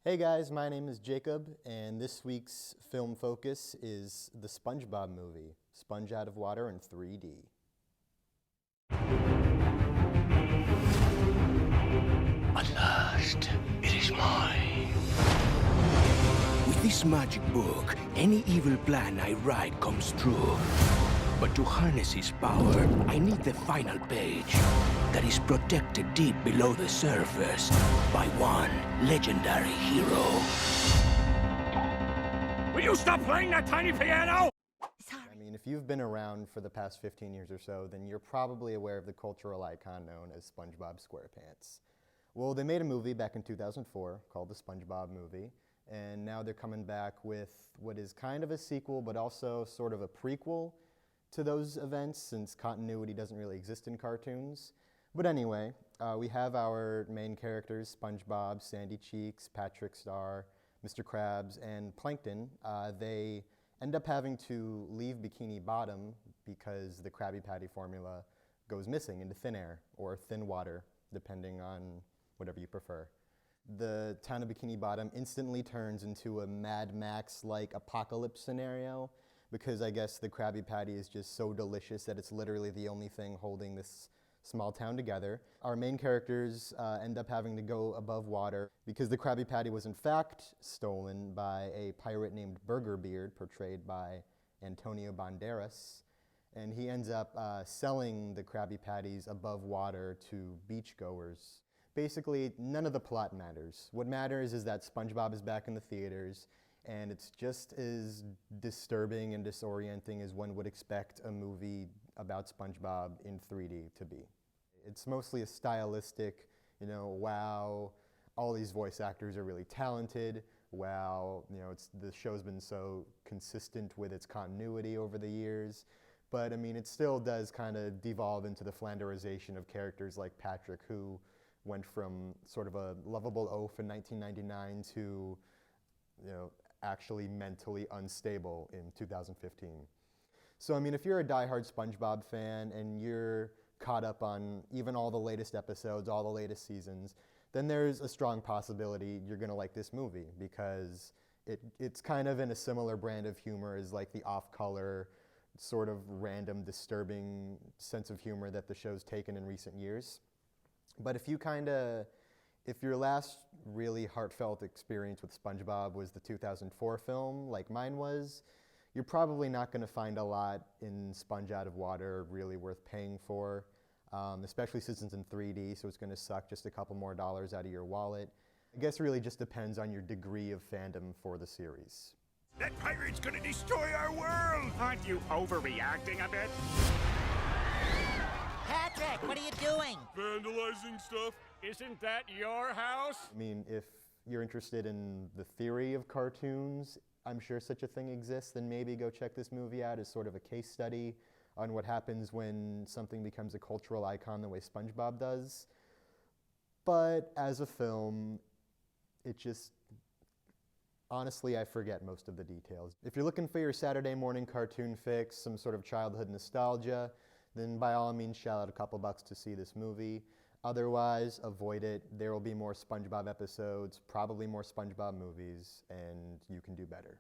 Hey guys, my name is Jacob, and this week's film focus is the Spongebob movie, Sponge Out of Water in 3D. At last, it is mine. With this magic book, any evil plan I write comes true. But to harness its power, I need the final page that is protected deep below the surface by one legendary hero. Will you stop playing that tiny piano? I mean, if you've been around for the past 15 years or so, then you're probably aware of the cultural icon known as SpongeBob SquarePants. Well, they made a movie back in 2004 called the Spongebob Movie, and now they're coming back with what is kind of a sequel, but also sort of a prequel to those events, since continuity doesn't really exist in cartoons. But anyway, we have our main characters, SpongeBob, Sandy Cheeks, Patrick Star, Mr. Krabs, and Plankton. They end up having to leave Bikini Bottom because the Krabby Patty formula goes missing into thin air or thin water, depending on whatever you prefer. The town of Bikini Bottom instantly turns into a Mad Max-like apocalypse scenario, because I guess the Krabby Patty is just so delicious that it's literally the only thing holding this small town together. Our main characters end up having to go above water because the Krabby Patty was in fact stolen by a pirate named Burger Beard, portrayed by Antonio Banderas. And he ends up selling the Krabby Patties above water to beachgoers. Basically, none of the plot matters. What matters is that SpongeBob is back in the theaters, and it's just as disturbing and disorienting as one would expect a movie about SpongeBob in 3D to be. It's mostly a stylistic, wow, all these voice actors are really talented, wow, the show's been so consistent with its continuity over the years. But I mean, it still does kind of devolve into the Flanderization of characters like Patrick, who went from sort of a lovable oaf in 1999 to, actually mentally unstable in 2015. So I mean, if you're a diehard SpongeBob fan and you're caught up on even all the latest episodes, all the latest seasons, then there's a strong possibility you're gonna like this movie, because it's kind of in a similar brand of humor as like the off-color, sort of random, disturbing sense of humor that the show's taken in recent years. But if your last really heartfelt experience with SpongeBob was the 2004 film, like mine was, you're probably not going to find a lot in Sponge Out of Water really worth paying for, especially since it's in 3D, so it's going to suck just a couple more dollars out of your wallet. I guess it really just depends on your degree of fandom for the series. That pirate's gonna destroy our world! Aren't you overreacting a bit? Patrick, what are you doing? Vandalizing stuff. Isn't that your house? I mean, if you're interested in the theory of cartoons, I'm sure such a thing exists, then maybe go check this movie out as sort of a case study on what happens when something becomes a cultural icon the way SpongeBob does. But as a film, it just, honestly, I forget most of the details. If you're looking for your Saturday morning cartoon fix, some sort of childhood nostalgia, then by all means shell out a couple bucks to see this movie. Otherwise, avoid it. There will be more SpongeBob episodes, probably more SpongeBob movies, and you can do better.